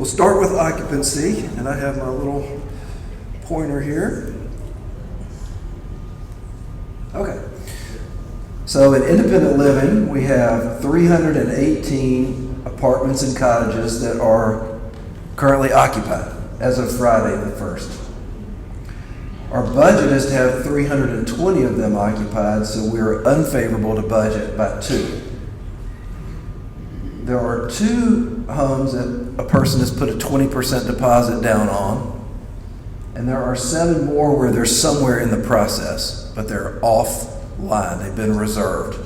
We'll start with occupancy, and I have my little pointer here. Okay. So in independent living, we have 318 apartments and cottages that are currently occupied as of Friday the 1st. Our budget is to have 320 of them occupied, so we're unfavorable to budget by 2. There are 2 homes that a person has put a 20% deposit down on, and there are 7 more where they're somewhere in the process, but they're offline. They've been reserved.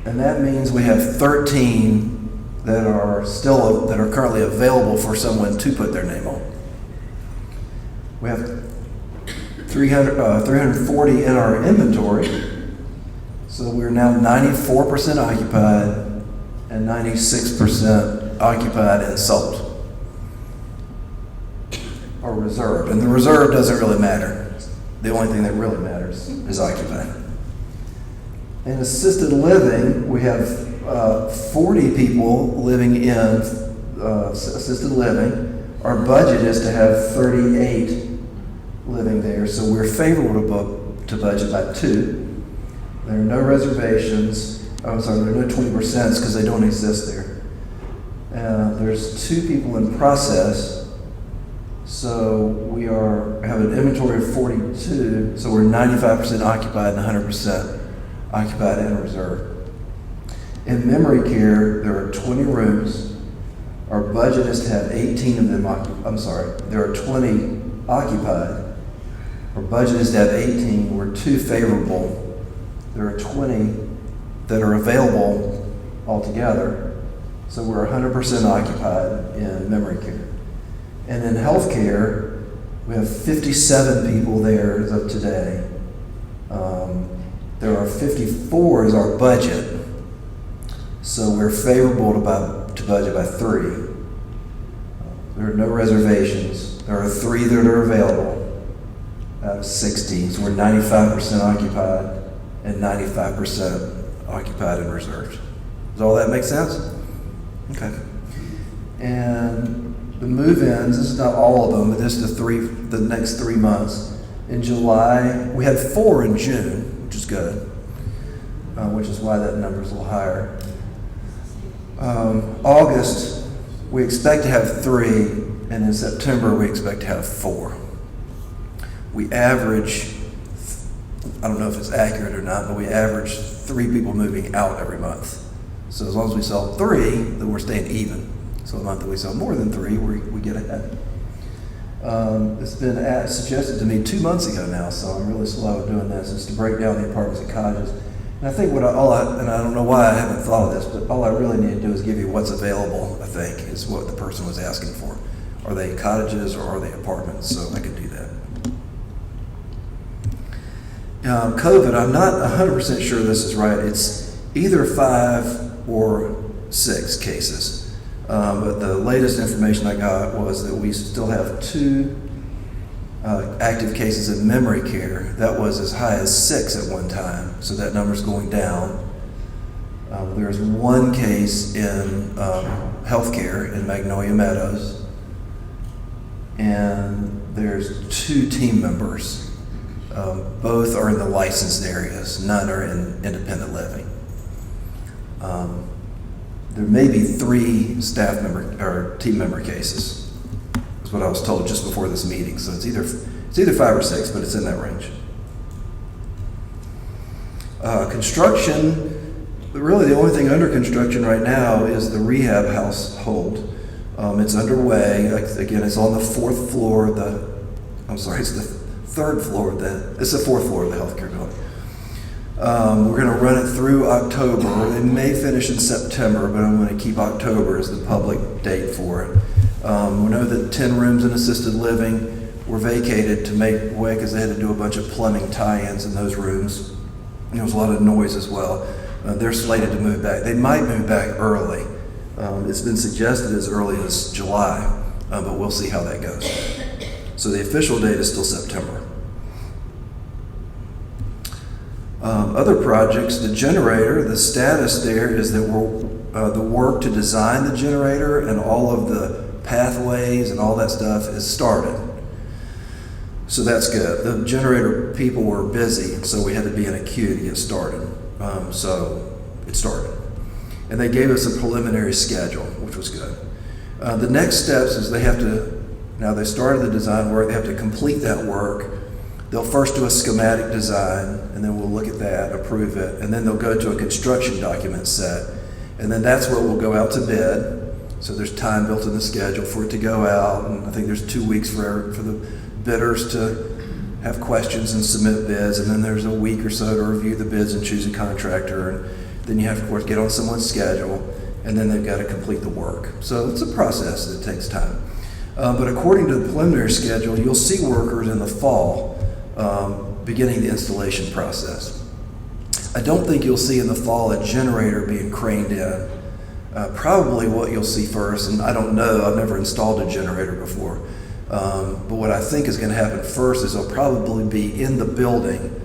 And that means we have 13 that are currently available for someone to put their name on. We have 340 in our inventory, so we're now 94% occupied and 96% occupied and sold, or reserved. And the reserve doesn't really matter. The only thing that really matters is occupied. In assisted living, we have 40 people living in assisted living. Our budget is to have 38 living there, so we're favorable to budget by 2. There are no reservations. There are no 20% because they don't exist there. There's 2 people in process, so we have an inventory of 42, so we're 95% occupied and 100% occupied and reserved. In memory care, there are 20 rooms. Our budget is to have 18 of them there are 20 occupied. Our budget is to have 18. We're 2 favorable. There are 20 that are available altogether. So we're 100% occupied in memory care. And in healthcare, we have 57 people there as of today. There are 54 as our budget. So we're favorable to budget by 3. There are no reservations. There are 3 that are available out of 60. So we're 95% occupied and 95% occupied and reserved. Does all that make sense? Okay. And the move-ins, this is not all of them, but this is the next 3 months. In July, we had 4 in June, which is good, which is why that number is a little higher. August, we expect to have 3, and in September, we expect to have 4. We average, I don't know if it's accurate or not, but we average 3 people moving out every month. So as long as we sell 3, then we're staying even. So the month that we sell more than 3, we get ahead. It's been suggested to me 2 months ago now, so I'm really slow at doing this, is to break down the apartments and cottages. And I think and I don't know why I haven't thought of this, but all I really need to do is give you what's available, I think, is what the person was asking for. Are they cottages or are they apartments? So I could do that. COVID, I'm not 100% sure this is right. It's either 5 or 6 cases. But the latest information I got was that we still have 2 active cases in memory care. That was as high as 6 at one time, so that number's going down. There's 1 case in healthcare in Magnolia Meadows, and there's 2 team members. Both are in the licensed areas. None are in independent living. There may be 3 staff member or team member cases. That's what I was told just before this meeting. So it's either 5 or 6, but it's in that range. Construction. Really, the only thing under construction right now is the rehab household. It's underway. Again, it's on the 4th floor. It's the 3rd floor it's the 4th floor of the healthcare building. We're going to run it through October. It may finish in September, but I'm going to keep October as the public date for it. We know that 10 rooms in assisted living were vacated to make way because they had to do a bunch of plumbing tie-ins in those rooms. There was a lot of noise as well. They're slated to move back. They might move back early. It's been suggested as early as July, but we'll see how that goes. So the official date is still September. Other projects, the generator, the status there is that we're The work to design the generator and all of the pathways and all that stuff is started. So that's good. The generator people were busy, so we had to be in a queue to get started. So it started. And they gave us a preliminary schedule, which was good. The next steps is now they started the design work, they have to complete that work. They'll first do a schematic design, and then we'll look at that, approve it, and then they'll go to a construction document set. And then that's where we'll go out to bid. So there's time built in the schedule for it to go out, and I think there's 2 weeks for the bidders to have questions and submit bids, and then there's a week or so to review the bids and choose a contractor, and then you have to, of course, get on someone's schedule, and then they've got to complete the work. So it's a process that takes time. But according to the preliminary schedule, you'll see workers in the fall beginning the installation process. I don't think you'll see in the fall a generator being craned in. Probably what you'll see first, and I don't know, I've never installed a generator before, but what I think is going to happen first is they'll probably be in the building,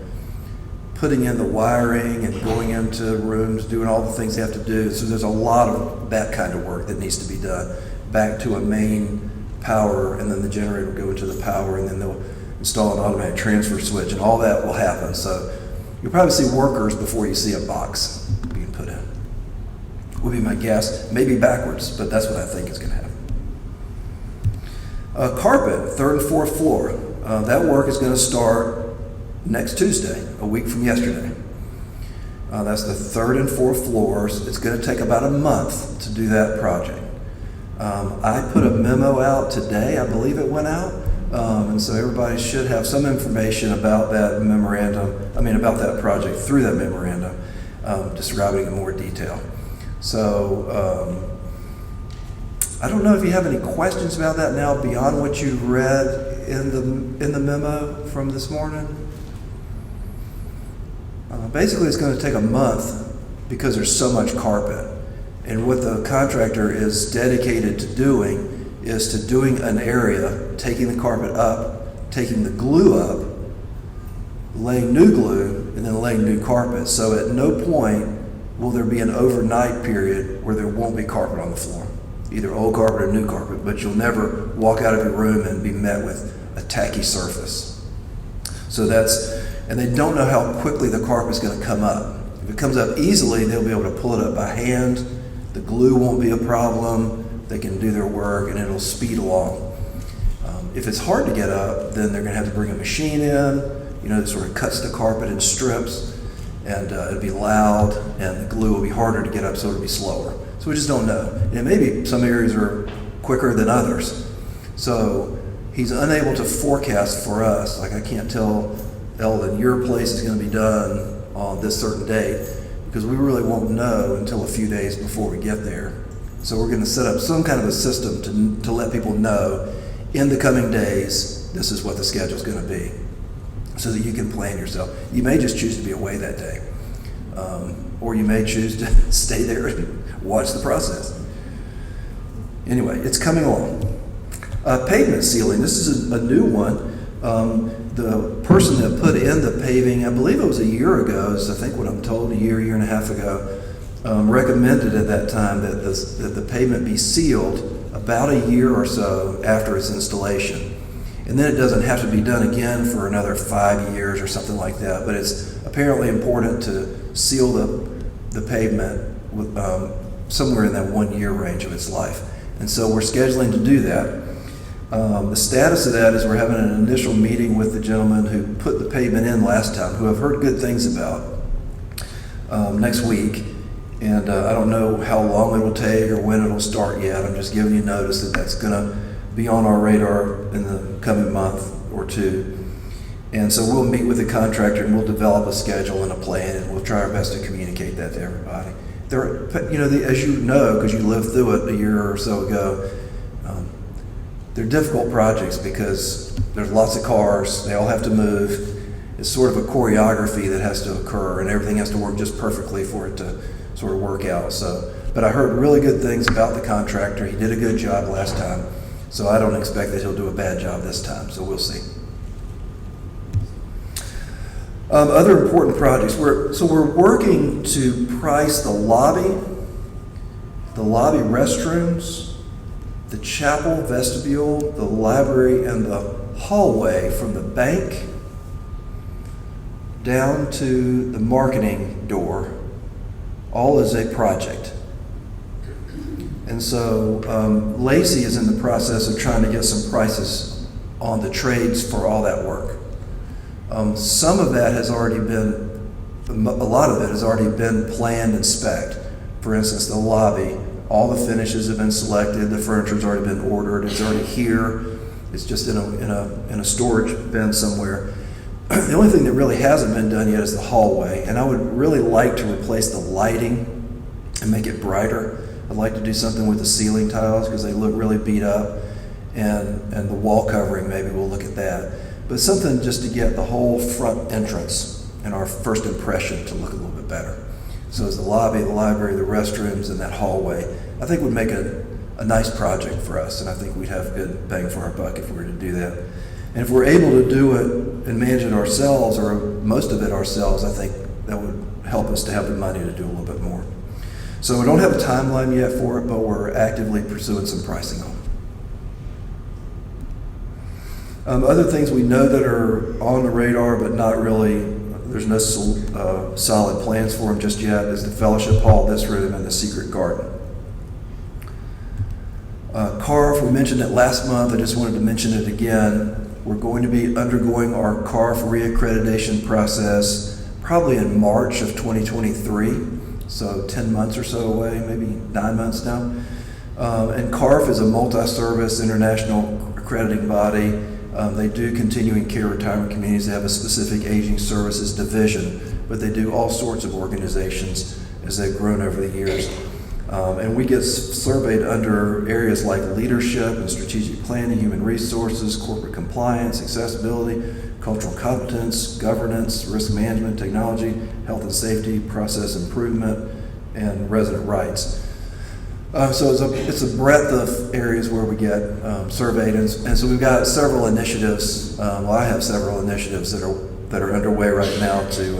putting in the wiring and going into rooms, doing all the things they have to do. So there's a lot of that kind of work that needs to be done. Back to a main power, and then the generator will go into the power, and then they'll install an automatic transfer switch, and all that will happen. So you'll probably see workers before you see a box being put in. Would be my guess. Maybe backwards, but that's what I think is going to happen. Carpet, 3rd and 4th floor. That work is going to start next Tuesday, a week from yesterday. That's the 3rd and 4th floors. It's going to take about a month to do that project. I put a memo out today, I believe it went out, and so everybody should have some information about that about that project through that memorandum, describing in more detail. So I don't know if you have any questions about that now beyond what you read in the memo from this morning. Basically, it's going to take a month because there's so much carpet. And what the contractor is dedicated to doing is to doing an area, taking the carpet up, taking the glue up, laying new glue, and then laying new carpet. So at no point will there be an overnight period where there won't be carpet on the floor, either old carpet or new carpet, but you'll never walk out of your room and be met with a tacky surface. So and they don't know how quickly the carpet's going to come up. If it comes up easily, they'll be able to pull it up by hand. The glue won't be a problem. They can do their work and it'll speed along. If it's hard to get up, then they're going to have to bring a machine in, that sort of cuts the carpet in strips, and it'll be loud, and the glue will be harder to get up, so it'll be slower. So we just don't know. And maybe some areas are quicker than others. So he's unable to forecast for us. Like, I can't tell Eldon, your place is going to be done on this certain date, because we really won't know until a few days before we get there. So we're going to set up some kind of a system to let people know in the coming days, this is what the schedule is going to be, so that you can plan yourself. You may just choose to be away that day, or you may choose to stay there and watch the process. Anyway, it's coming along. Pavement ceiling, this is a new one. The person that put in the paving, I believe it was a year ago, is I think what I'm told, a year and a half ago, recommended at that time that the pavement be sealed about a year or so after its installation. And then it doesn't have to be done again for another 5 years or something like that. But it's apparently important to seal the pavement with, somewhere in that 1 year range of its life. And so we're scheduling to do that. The status of that is we're having an initial meeting with the gentleman who put the pavement in last time, who I've heard good things about, next week. And I don't know how long it will take or when it'll start yet. I'm just giving you notice that that's going to be on our radar in the coming month or two. And so we'll meet with the contractor and we'll develop a schedule and a plan, and we'll try our best to communicate that to everybody. As you know, because you lived through it a year or so ago, they're difficult projects because there's lots of cars, they all have to move. It's sort of a choreography that has to occur, and everything has to work just perfectly for it to sort of work out. But I heard really good things about the contractor. He did a good job last time, so I don't expect that he'll do a bad job this time, so we'll see. Other important projects. We're working to price the lobby the lobby restrooms, the chapel vestibule, the library, and the hallway from the bank down to the marketing door, all is a project. And so Lacey is in the process of trying to get some prices on the trades for all that work. Some of that has already been, a lot of it has already been planned and spec'd. For instance, the lobby, all the finishes have been selected, the furniture's already been ordered, it's already here, it's just in a storage bin somewhere. The only thing that really hasn't been done yet is the hallway, and I would really like to replace the lighting and make it brighter. I'd like to do something with the ceiling tiles because they look really beat up, and the wall covering, maybe we'll look at that. But something just to get the whole front entrance and our first impression to look a little bit better. So it's the lobby, the library, the restrooms, and that hallway, I think would make a nice project for us, and I think we'd have good bang for our buck if we were to do that. And if we're able to do it and manage it ourselves, or most of it ourselves, I think that would help us to have the money to do a little bit more. So we don't have a timeline yet for it, but we're actively pursuing some pricing on it. Other things we know that are on the radar, but not really, there's no solid plans for them just yet, is the fellowship hall, this room, and the secret garden. CARF, we mentioned it last month, I just wanted to mention it again. We're going to be undergoing our CARF reaccreditation process probably in March of 2023, so 10 months or so away, maybe 9 months now. And CARF is a multi-service international accrediting body. They do continuing care retirement communities. They have a specific aging services division, but they do all sorts of organizations as they've grown over the years. And we get surveyed under areas like leadership and strategic planning, human resources, corporate compliance, accessibility, cultural competence, governance, risk management, technology, health and safety, process improvement, and resident rights. So it's a breadth of areas where we get surveyed, and so we've got several initiatives. Well, I have several initiatives that are underway right now to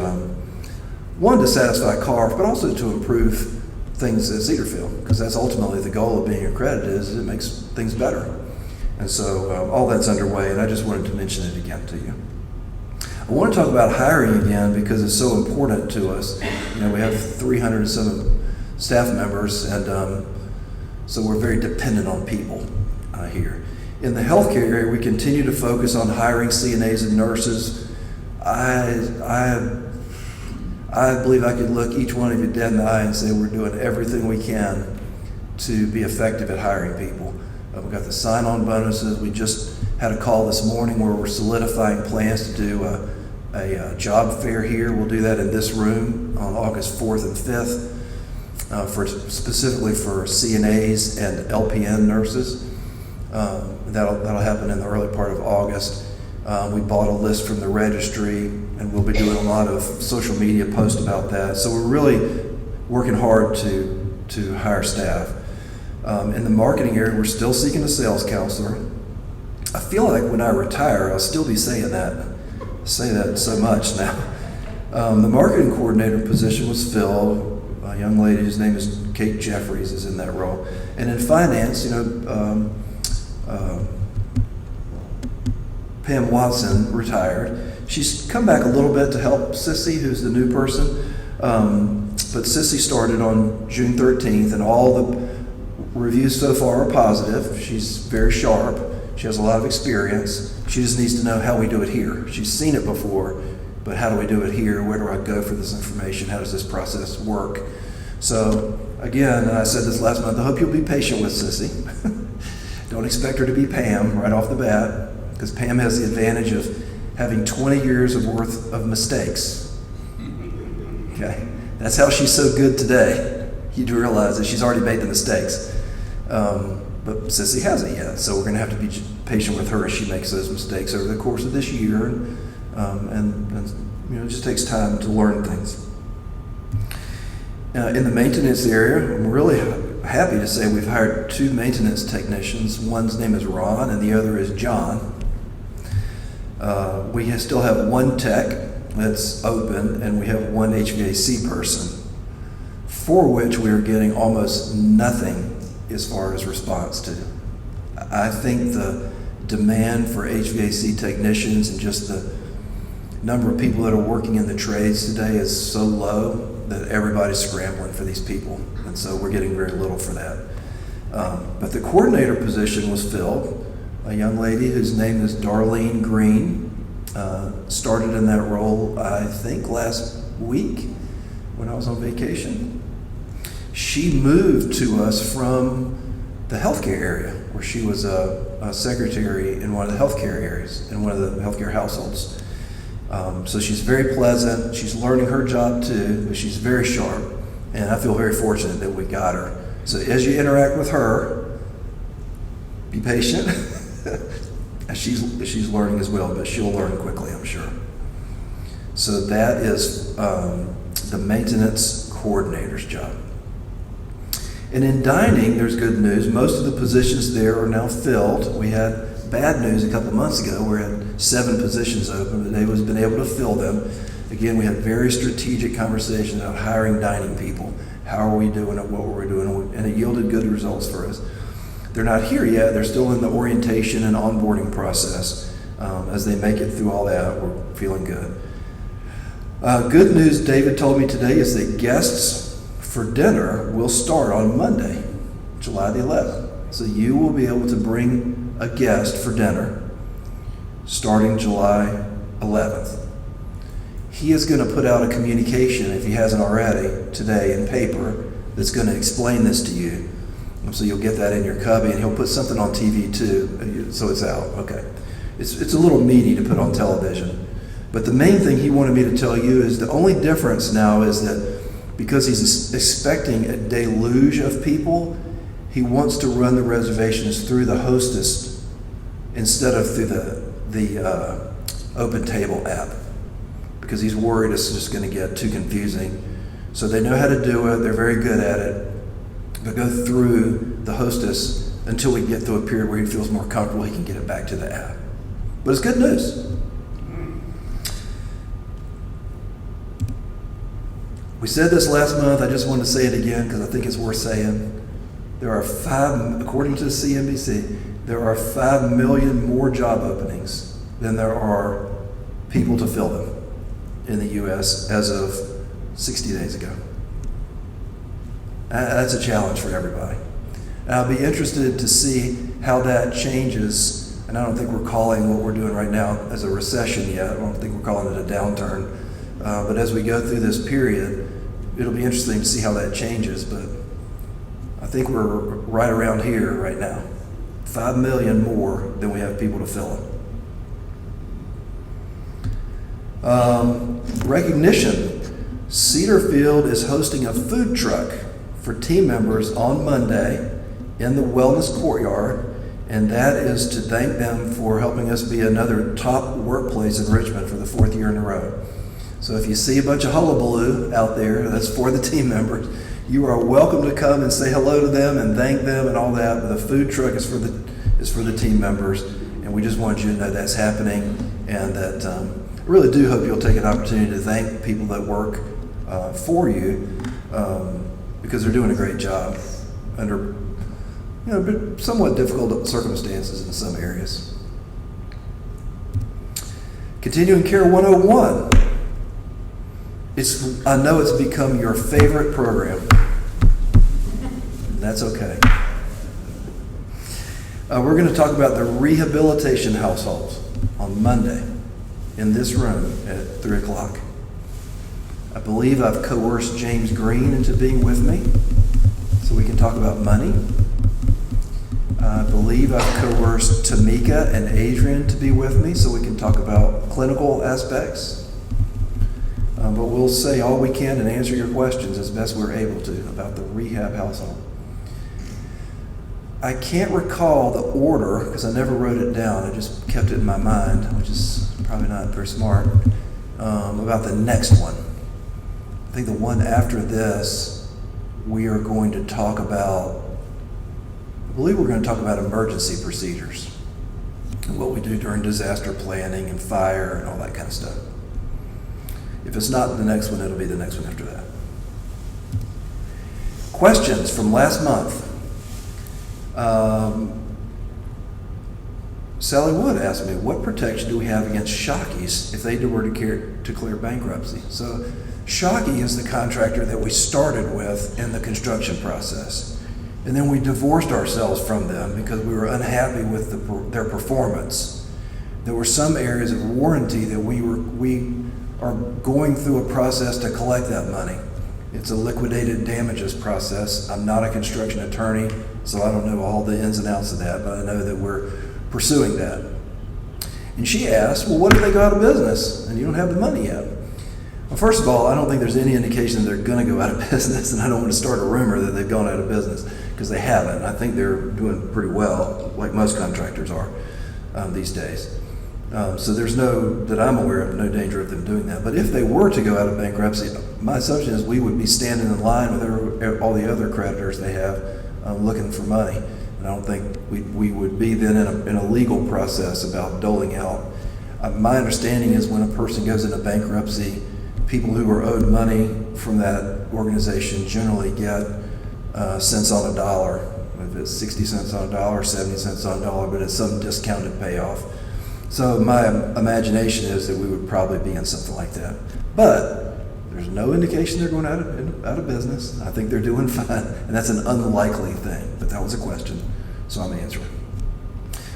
one, to satisfy CARF, but also to improve things at Cedarfield, because that's ultimately the goal of being accredited, is it makes things better. And so all that's underway, and I just wanted to mention it again to you. I want to talk about hiring again because it's so important to us. You know, we have 300 and some staff members, and so we're very dependent on people here. In the healthcare area, we continue to focus on hiring CNAs and nurses. I believe I could look each one of you dead in the eye and say we're doing everything we can to be effective at hiring people. We've got the sign-on bonuses. We just had a call this morning where we're solidifying plans to do a job fair here. We'll do that in this room on August 4th and 5th, specifically for CNAs and LPN nurses. That'll happen in the early part of August. We bought a list from the registry, and we'll be doing a lot of social media posts about that. So we're really working hard to hire staff. In the marketing area, we're still seeking a sales counselor. I feel like when I retire, I'll still be saying that. I say that so much now. The marketing coordinator position was filled. A young lady, whose name is Kate Jeffries, is in that role. And in finance, Pam Watson retired. She's come back a little bit to help Sissy, who's the new person. But Sissy started on June 13th, and all the reviews so far are positive. She's very sharp. She has a lot of experience. She just needs to know how we do it here. She's seen it before, but how do we do it here? Where do I go for this information? How does this process work? So again, and I said this last month, I hope you'll be patient with Sissy. Don't expect her to be Pam right off the bat, because Pam has the advantage of having 20 years of worth of mistakes. Okay, that's how she's so good today. You do realize that she's already made the mistakes. But Sissy hasn't yet, so we're going to have to be patient with her as she makes those mistakes over the course of this year, and it just takes time to learn things. In the maintenance area, I'm really happy to say we've hired 2 maintenance technicians. One's name is Ron, and the other is John. We still have 1 tech that's open, and we have 1 HVAC person. for which we are getting almost nothing as far as response to. I think the demand for HVAC technicians and just the number of people that are working in the trades today is so low that everybody's scrambling for these people, and so we're getting very little for that. But the coordinator position was filled. A young lady whose name is Darlene Green started in that role, I think, last week when I was on vacation. She moved to us from the healthcare area, where she was a secretary in one of the healthcare areas, in one of the healthcare households. So she's very pleasant. She's learning her job too, but she's very sharp. And I feel very fortunate that we got her. So as you interact with her, be patient. she's learning as well, but she'll learn quickly, I'm sure. So that is the maintenance coordinator's job. And in dining, there's good news. Most of the positions there are now filled. We had bad news a couple months ago. We had 7 positions open, but they've been able to fill them. Again, we had very strategic conversations about hiring dining people. How are we doing it? What were we doing? And it yielded good results for us. They're not here yet. They're still in the orientation and onboarding process. As they make it through all that, we're feeling good. Good news, David told me today, is that guests for dinner will start on Monday, July the 11th. So you will be able to bring a guest for dinner starting July 11th. He is going to put out a communication, if he hasn't already, today in paper that's going to explain this to you. So you'll get that in your cubby, and he'll put something on TV too, so it's out. Okay. It's a little meaty to put on television. But the main thing he wanted me to tell you is the only difference now is that because he's expecting a deluge of people, he wants to run the reservations through the hostess instead of through the Open Table app, because he's worried it's just going to get too confusing. So they know how to do it. They're very good at it. But go through the hostess until we get through a period where he feels more comfortable, he can get it back to the app. But it's good news. We said this last month. I just want to say it again because I think it's worth saying. There are 5, according to CNBC, there are 5 million more job openings than there are people to fill them in the U.S. as of 60 days ago. That's a challenge for everybody. And I'll be interested to see how that changes. And I don't think we're calling what we're doing right now as a recession yet. I don't think we're calling it a downturn. But as we go through this period, it'll be interesting to see how that changes. But I think we're right around here right now. 5 million more than we have people to fill it. Recognition. Cedarfield is hosting a food truck for team members on Monday in the Wellness Courtyard, and that is to thank them for helping us be another top workplace in Richmond for the 4th year in a row. So if you see a bunch of hullabaloo out there, that's for the team members. You are welcome to come and say hello to them and thank them and all that, but the food truck is for the team members, and we just want you to know that's happening, and that I really do hope you'll take an opportunity to thank people that work for you, because they're doing a great job under somewhat difficult circumstances in some areas. Continuing Care 101. I know it's become your favorite program. And that's okay. We're going to talk about the rehabilitation household on Monday in this room at 3 o'clock. I believe I've coerced James Green into being with me so we can talk about money. I believe I've coerced Tamika and Adrian to be with me so we can talk about clinical aspects. But we'll say all we can and answer your questions as best we're able to about the rehab household. I can't recall the order because I never wrote it down. I just kept it in my mind, which is probably not very smart, about the next one. I think the one after this, we are going to talk about, I believe we're going to talk about emergency procedures and what we do during disaster planning and fire and all that kind of stuff. If it's not the next one, it'll be the next one after that. Questions from last month. Sally Wood asked me, what protection do we have against Shockeys if they were to declare bankruptcy? So Shockey is the contractor that we started with in the construction process. And then we divorced ourselves from them because we were unhappy with their performance. There were some areas of warranty that we are going through a process to collect that money. It's a liquidated damages process. I'm not a construction attorney, so I don't know all the ins and outs of that, but I know that we're pursuing that. And she asked, well, what if they go out of business and you don't have the money yet? Well, first of all, I don't think there's any indication that they're going to go out of business, and I don't want to start a rumor that they've gone out of business, because they haven't. I think they're doing pretty well, like most contractors are these days. So there's that I'm aware of, no danger of them doing that. But if they were to go out of bankruptcy, my assumption is we would be standing in line with all the other creditors they have looking for money. And I don't think we would be then in a legal process about doling out. My understanding is when a person goes into bankruptcy, people who are owed money from that organization generally get cents on a dollar. If it's 60 cents on a dollar, 70 cents on a dollar, but it's some discounted payoff. So my imagination is that we would probably be in something like that. But there's no indication they're going out of business. I think they're doing fine, and that's an unlikely thing, but that was a question, so I'm answering.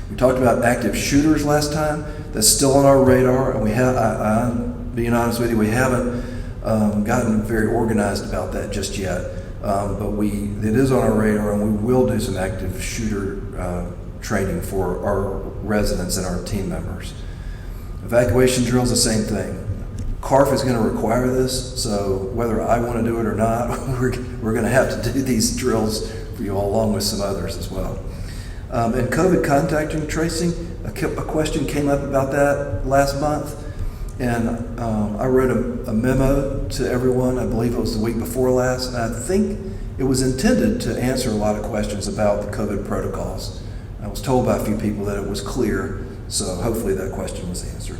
We talked about active shooters last time. That's still on our radar, and I'm being honest with you, we haven't gotten very organized about that just yet, but it is on our radar, and we will do some active shooter training for our residents and our team members. Evacuation drills, the same thing. CARF is going to require this, so whether I want to do it or not, we're going to have to do these drills for you all, along with some others as well. And COVID contact tracing, a question came up about that last month, and I wrote a memo to everyone. I believe it was the week before last, and I think it was intended to answer a lot of questions about the COVID protocols. I was told by a few people that it was clear, so hopefully that question was answered.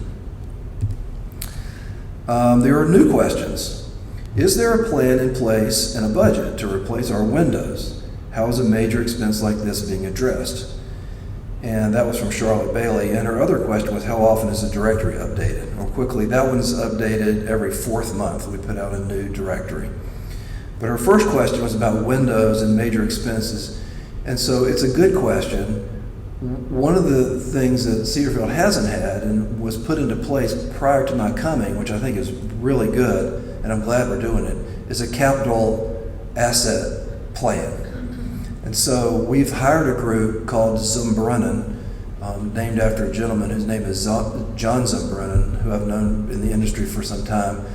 There are new questions. Is there a plan in place and a budget to replace our windows? How is a major expense like this being addressed? And that was from Charlotte Bailey. And her other question was, how often is the directory updated? Well, quickly, that one's updated every 4th month. We put out a new directory. But her first question was about windows and major expenses. And so it's a good question. One of the things that Cedarfield hasn't had and was put into place prior to my coming, which I think is really good, and I'm glad we're doing it, is a capital asset plan. And so we've hired a group called Zumbrunnen, named after a gentleman whose name is John Zumbrunnen, who I've known in the industry for some time,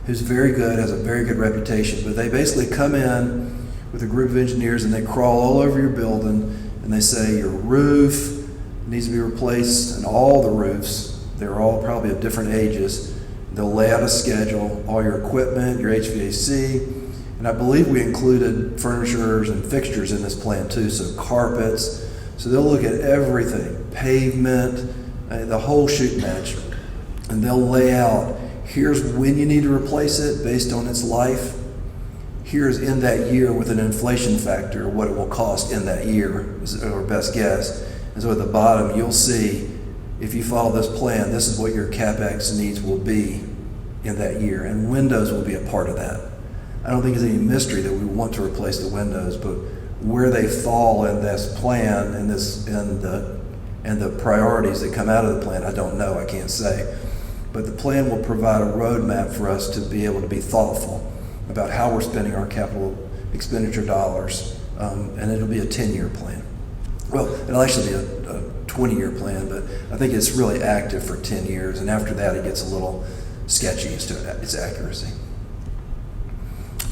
who's very good, has a very good reputation. But they basically come in with a group of engineers and they crawl all over your building and they say your roof needs to be replaced, and all the roofs, they're all probably of different ages. They'll lay out a schedule, all your equipment, your HVAC, and I believe we included furnitures and fixtures in this plan too, so carpets. So they'll look at everything, pavement, the whole shoot match, and they'll lay out, here's when you need to replace it based on its life. Here's in that year with an inflation factor what it will cost in that year, is our best guess. And so at the bottom, you'll see, if you follow this plan, this is what your CapEx needs will be in that year. And windows will be a part of that. I don't think it's any mystery that we want to replace the windows, but where they fall in this plan and the priorities that come out of the plan, I don't know, I can't say. But the plan will provide a roadmap for us to be able to be thoughtful about how we're spending our capital expenditure dollars, and it'll be a 10-year plan. Well, it'll actually be a 20-year plan, but I think it's really active for 10 years, and after that it gets a little sketchy as to its accuracy.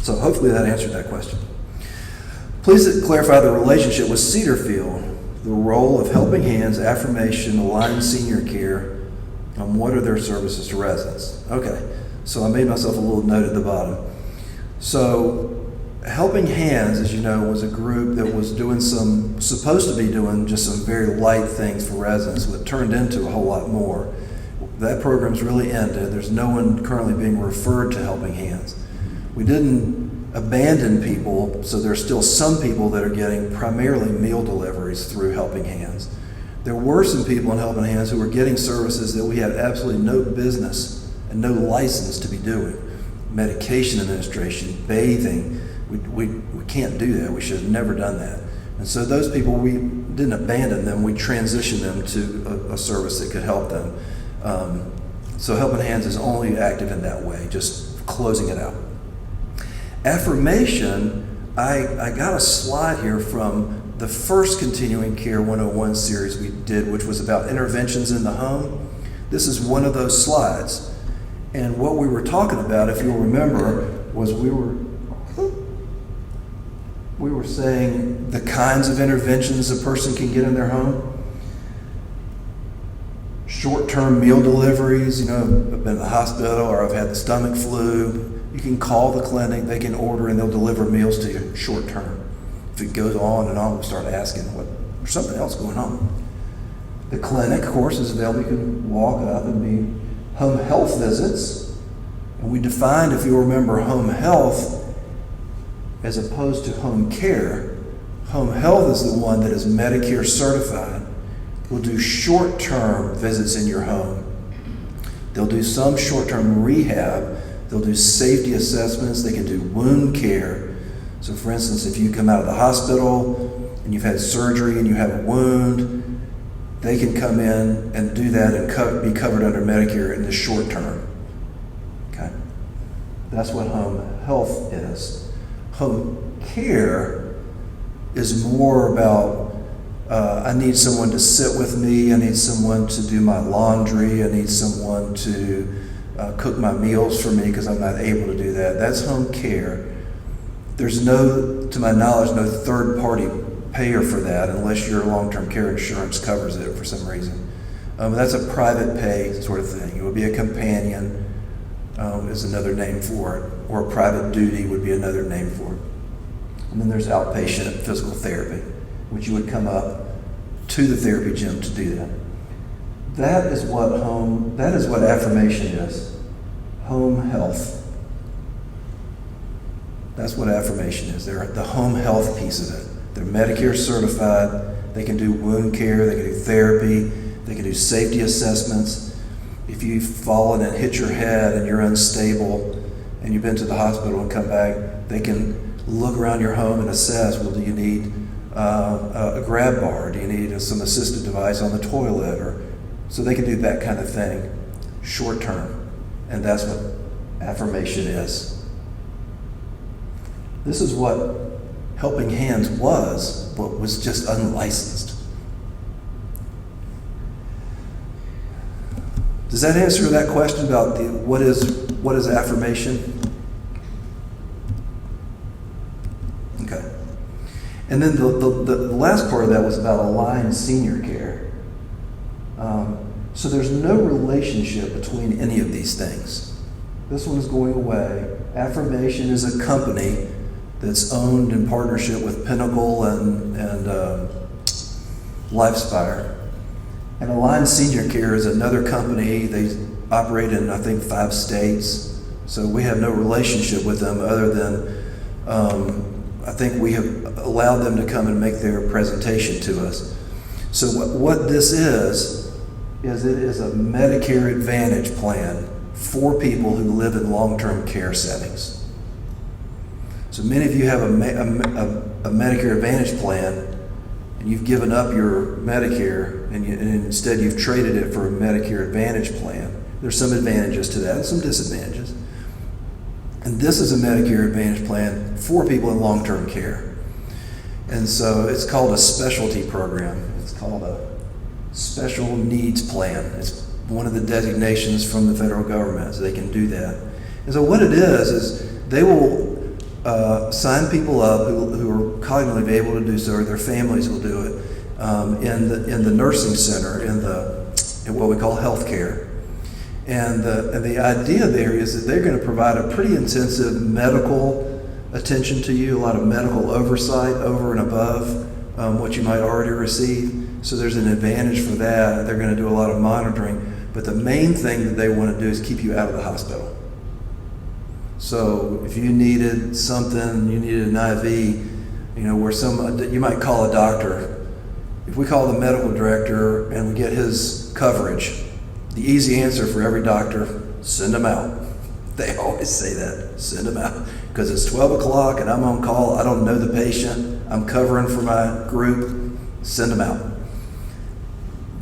So hopefully that answered that question. Please clarify the relationship with Cedarfield, the role of Helping Hands, Affirmation, Aligned Senior Care, and what are their services to residents? Okay, so I made myself a little note at the bottom. So Helping Hands, as you know, was a group that was supposed to be doing just some very light things for residents, but turned into a whole lot more. That program's really ended. There's no one currently being referred to Helping Hands. We didn't abandon people, so there's still some people that are getting primarily meal deliveries through Helping Hands. There were some people in Helping Hands who were getting services that we had absolutely no business and no license to be doing. Medication administration, bathing, we can't do that. We should have never done that. And so those people, we didn't abandon them, we transitioned them to a service that could help them. So Helping Hands is only active in that way, just closing it out. Affirmation, I got a slide here from the first Continuing Care 101 series we did, which was about interventions in the home. This is one of those slides. And what we were talking about, if you'll remember, was we were saying the kinds of interventions a person can get in their home. Short-term meal deliveries, I've been to the hospital or I've had the stomach flu. You can call the clinic, they can order and they'll deliver meals to you short-term. If it goes on and on, we'll start asking, there's something else going on. The clinic, of course, is available. You can walk up and be home health visits. And we defined, if you'll remember, home health as opposed to home care. Home health is the one that is Medicare certified. Will do short-term visits in your home. They'll do some short-term rehab. They'll do safety assessments. They can do wound care. So for instance, if you come out of the hospital and you've had surgery and you have a wound, they can come in and do that and be covered under Medicare in the short term. Okay? That's what home health is. Home care is more about I need someone to sit with me. I need someone to do my laundry. I need someone to cook my meals for me because I'm not able to do that. That's home care. There's to my knowledge, no third-party payer for that unless your long-term care insurance covers it for some reason. That's a private pay sort of thing. It would be a companion is another name for it, or a private duty would be another name for it. And then there's outpatient physical therapy, which you would come up to the therapy gym to do that. That is what affirmation is. Home health. That's what affirmation is. They're the home health piece of it. They're Medicare certified. They can do wound care. They can do therapy. They can do safety assessments. If you've fallen and hit your head and you're unstable and you've been to the hospital and come back, they can look around your home and assess, well, do you need a grab bar? Do you need some assistive device on the toilet? So they can do that kind of thing short term. And that's what affirmation is. This is what Helping Hands was, but was just unlicensed. Does that answer that question about what is affirmation? Okay. And then the last part of that was about aligned senior care. So there's no relationship between any of these things. This one is going away. Affirmation is a company that's owned in partnership with Pinnacle and Lifespire. And Aligned Senior Care is another company. They operate in, I think, 5 states. So we have no relationship with them other than I think we have allowed them to come and make their presentation to us. So what this is it is a Medicare Advantage plan for people who live in long-term care settings. So many of you have a Medicare Advantage plan, and you've given up your Medicare, and instead you've traded it for a Medicare Advantage plan. There's some advantages to that and some disadvantages. And this is a Medicare Advantage plan for people in long-term care. And so it's called a specialty program. It's called a special needs plan. It's one of the designations from the federal government, so they can do that. And so what it is they will sign people up who are cognitively able to do so, or their families will do it in the nursing center, in what we call healthcare. And the idea there is that they're going to provide a pretty intensive medical attention to you, a lot of medical oversight over and above what you might already receive. So there's an advantage for that. They're going to do a lot of monitoring. But the main thing that they want to do is keep you out of the hospital. So if you needed something, you needed an IV, where you might call a doctor. If we call the medical director and we get his coverage, the easy answer for every doctor, send them out. They always say that, send them out. Because it's 12 o'clock and I'm on call, I don't know the patient, I'm covering for my group, send them out.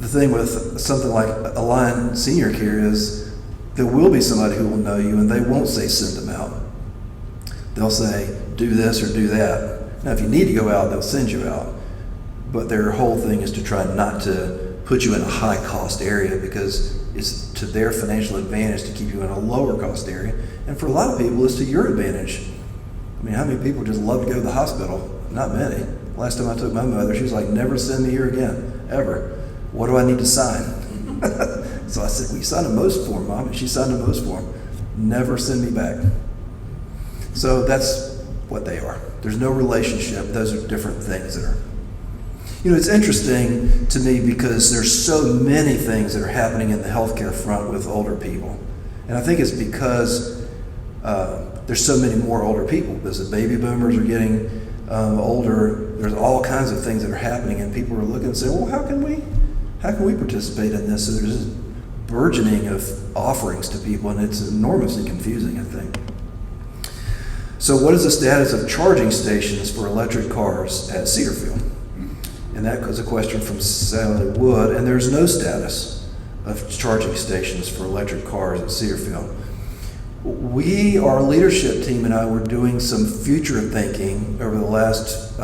The thing with something like Align Senior Care is there will be somebody who will know you and they won't say send them out. They'll say do this or do that. Now if you need to go out, they'll send you out. But their whole thing is to try not to put you in a high cost area because it's to their financial advantage to keep you in a lower cost area. And for a lot of people, it's to your advantage. I mean, how many people just love to go to the hospital? Not many. Last time I took my mother, she was like, never send me here again, ever. What do I need to sign? So I said, well, you signed a MOST form, Mom. And she signed a MOST form. Never send me back. So that's what they are. There's no relationship. Those are different things that are. It's interesting to me because there's so many things that are happening in the healthcare front with older people. And I think it's because there's so many more older people. Because the baby boomers are getting older. There's all kinds of things that are happening, and people are looking and saying, well, how can we participate in this? So there's this burgeoning of offerings to people, and it's enormously confusing, I think. So what is the status of charging stations for electric cars at Cedarfield? And that was a question from Sally Wood, and there's no status of charging stations for electric cars at Cedarfield. Our leadership team and I were doing some future thinking over the last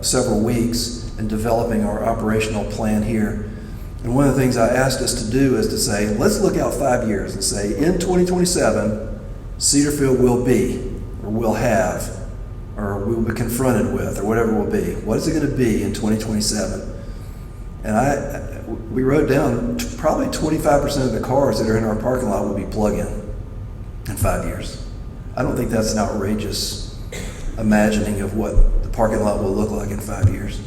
several weeks and developing our operational plan here. And one of the things I asked us to do is to say, let's look out 5 years and say, in 2027, Cedarfield will be, or will have, or we will be confronted with, or whatever it will be. What is it going to be in 2027? And we wrote down probably 25% of the cars that are in our parking lot will be plug-in 5 years. I don't think that's an outrageous imagining of what the parking lot will look like in 5 years.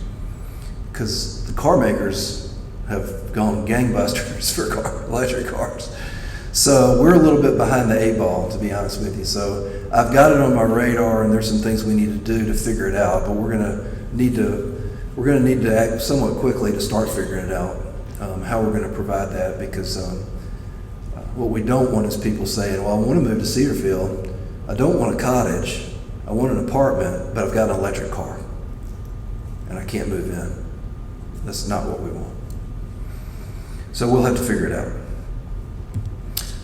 Because the car makers have gone gangbusters for electric cars. So we're a little bit behind the eight ball, to be honest with you. So I've got it on my radar, and there's some things we need to do to figure it out. But we're going to need to act somewhat quickly to start figuring it out, how we're going to provide that. Because what we don't want is people saying, "Well, I want to move to Cedarfield. I don't want a cottage. I want an apartment, but I've got an electric car, and I can't move in." That's not what we want. So we'll have to figure it out.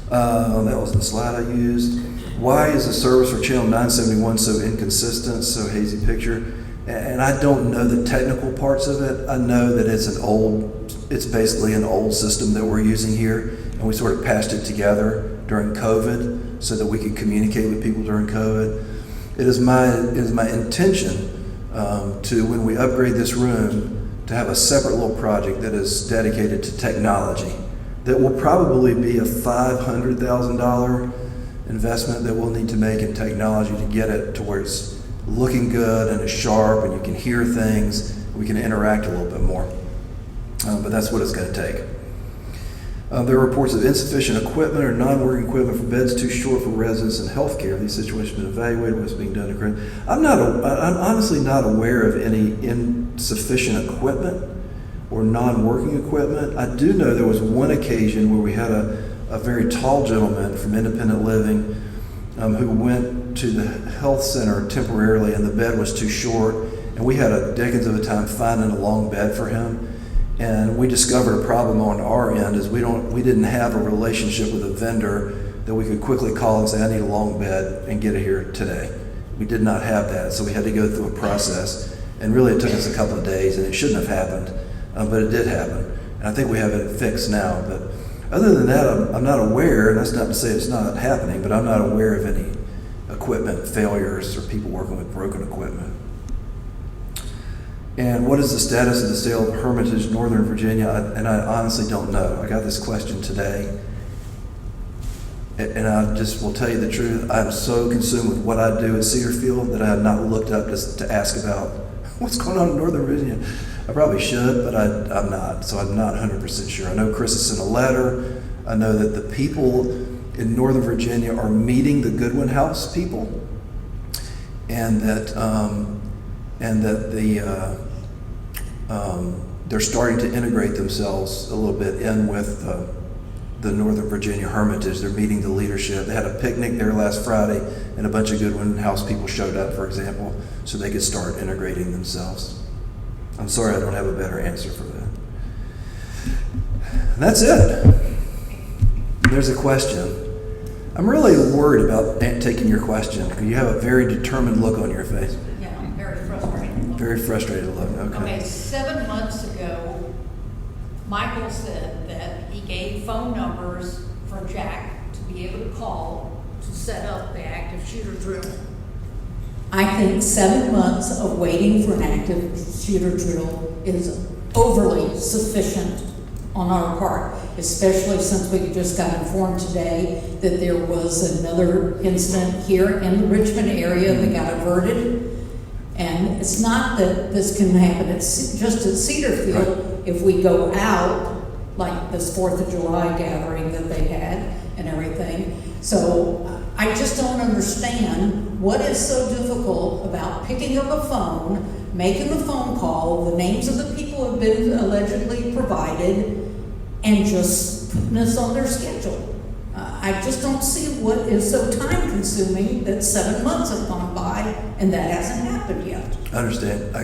That was the slide I used. Why is the service for channel 971 so inconsistent, so hazy picture? And I don't know the technical parts of it. I know that it's basically an old system that we're using here, and we sort of patched it together during COVID so that we could communicate with people during COVID. It is my intention to, when we upgrade this room, to have a separate little project that is dedicated to technology. That will probably be a $500,000 investment that we'll need to make in technology to get it to where it's looking good and it's sharp and you can hear things. We can interact a little bit more. But that's what it's going to take. There are reports of insufficient equipment or non-working equipment for beds too short for residents in healthcare. These situations have been evaluated. What's being done to correct? I'm honestly not aware of any insufficient equipment or non-working equipment. I do know there was one occasion where we had a very tall gentleman from independent living who went to the health center temporarily, and the bed was too short, and we had a decades of a time finding a long bed for him. And we discovered a problem on our end is we didn't have a relationship with a vendor that we could quickly call and say, I need a long bed and get it here today. We did not have that, so we had to go through a process. And really it took us a couple of days, and it shouldn't have happened, but it did happen. And I think we have it fixed now. But other than that, I'm not aware, and that's not to say it's not happening, but I'm not aware of any equipment failures or people working with broken equipment. And what is the status of the sale of Hermitage, Northern Virginia? And I honestly don't know. I got this question today. And I just will tell you the truth. I'm so consumed with what I do at Cedarfield that I have not looked up to ask about what's going on in Northern Virginia. I probably should, but I'm not. So I'm not 100% sure. I know Chris has sent a letter. I know that the people in Northern Virginia are meeting the Goodwin House people, and that they're starting to integrate themselves a little bit in with the Northern Virginia Hermitage. They're meeting the leadership. They had a picnic there last Friday, and a bunch of Goodwin House people showed up, for example, so they could start integrating themselves. I'm sorry I don't have a better answer for that. And that's it. There's a question. I'm really worried about taking your question. You have a very determined look on your face. Yeah, I'm very frustrated. Very frustrated look. Okay, 7 months ago, Michael said that he gave phone numbers for Jack to be able to call to set up the active shooter drill. I think 7 months of waiting for an active shooter drill is overly sufficient on our part, especially since we just got informed today that there was another incident here in the Richmond area that got averted. And it's not that this can happen, it's just at Cedarfield. If we go out, like this 4th of July gathering that they had and everything. So I just don't understand what is so difficult about picking up a phone, making the phone call, the names of the people have been allegedly provided, and just putting us on their schedule. I just don't see what is so time consuming that 7 months have gone by and that hasn't happened yet. I understand.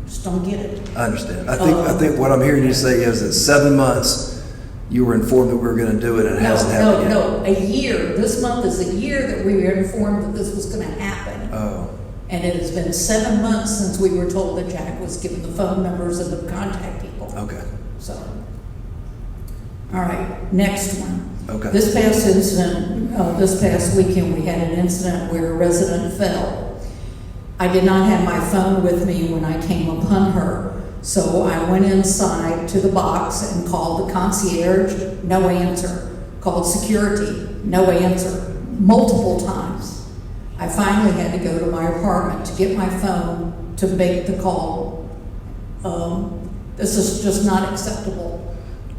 Just don't get it. I understand. I think what I'm hearing you say is that 7 months you were informed that we were going to do it and it hasn't happened yet. No, a year. This month is a year that we were informed that this was going to happen. Oh. And it has been 7 months since we were told that Jack was given the phone numbers and the contact people. Okay. So, all right, next one. Okay. This past weekend, we had an incident where a resident fell. I did not have my phone with me when I came upon her, so I went inside to the box and called the concierge, no answer. Called security, no answer, multiple times. I finally had to go to my apartment to get my phone to make the call. This is just not acceptable.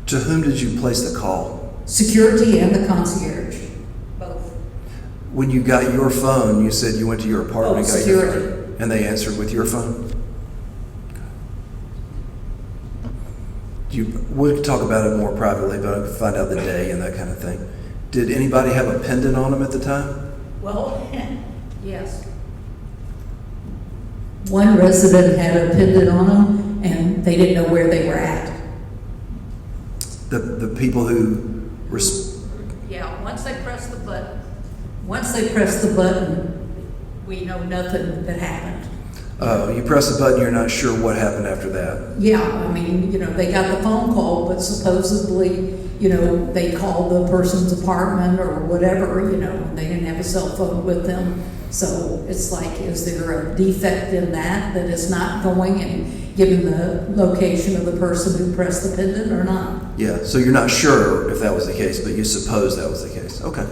To whom did you place the call? Security and the concierge, both. When you got your phone, you said you went to your apartment and got security. your phone, and they answered with your phone? We could talk about it more privately, but I could find out the day and that kind of thing. Did anybody have a pendant on them at the time? Well, yes. One resident had a pendant on them, and they didn't know where they were at. The people who were... Yeah, once they pressed the button, we know nothing that happened. You press the button, you're not sure what happened after that. Yeah, I mean, they got the phone call, but supposedly, they called the person's apartment or whatever, and they didn't have a cell phone with them. So it's like, is there a defect in that is not going and given the location of the person who pressed the pendant or not? Yeah, so you're not sure if that was the case, but you suppose that was the case. Okay.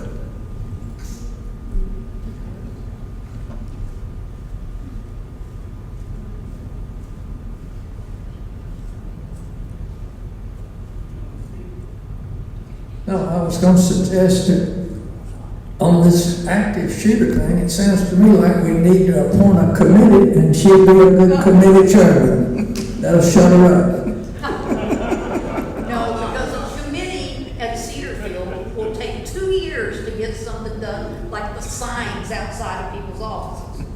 No, I was going to suggest that on this active shooter thing, it sounds to me like we need to appoint a committee, and she'll be a good committee chairman. That'll shut her up. No, because a committee at Cedarfield will take 2 years to get something done, like the signs outside of people's offices.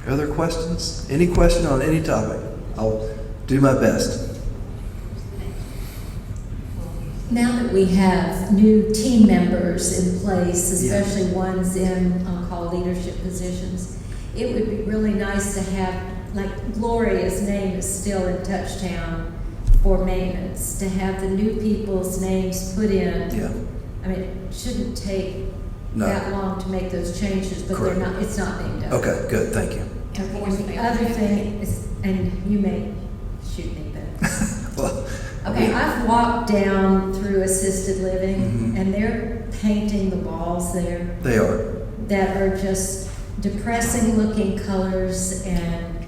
Other questions? Any question on any topic? I'll do my best. Now that we have new team members in place, especially ones in, I'll call leadership positions, it would be really nice to have, like Gloria's name is still in Touchtown for maintenance, to have the new people's names put in. Yeah. I mean, it shouldn't take that long to make those changes, but Correct. it's not being done. Okay, good, thank you. And the other thing is, and you may shoot me, but Well, okay, I've walked down through assisted living, and they're painting the walls there they are. that are just depressing looking colors, and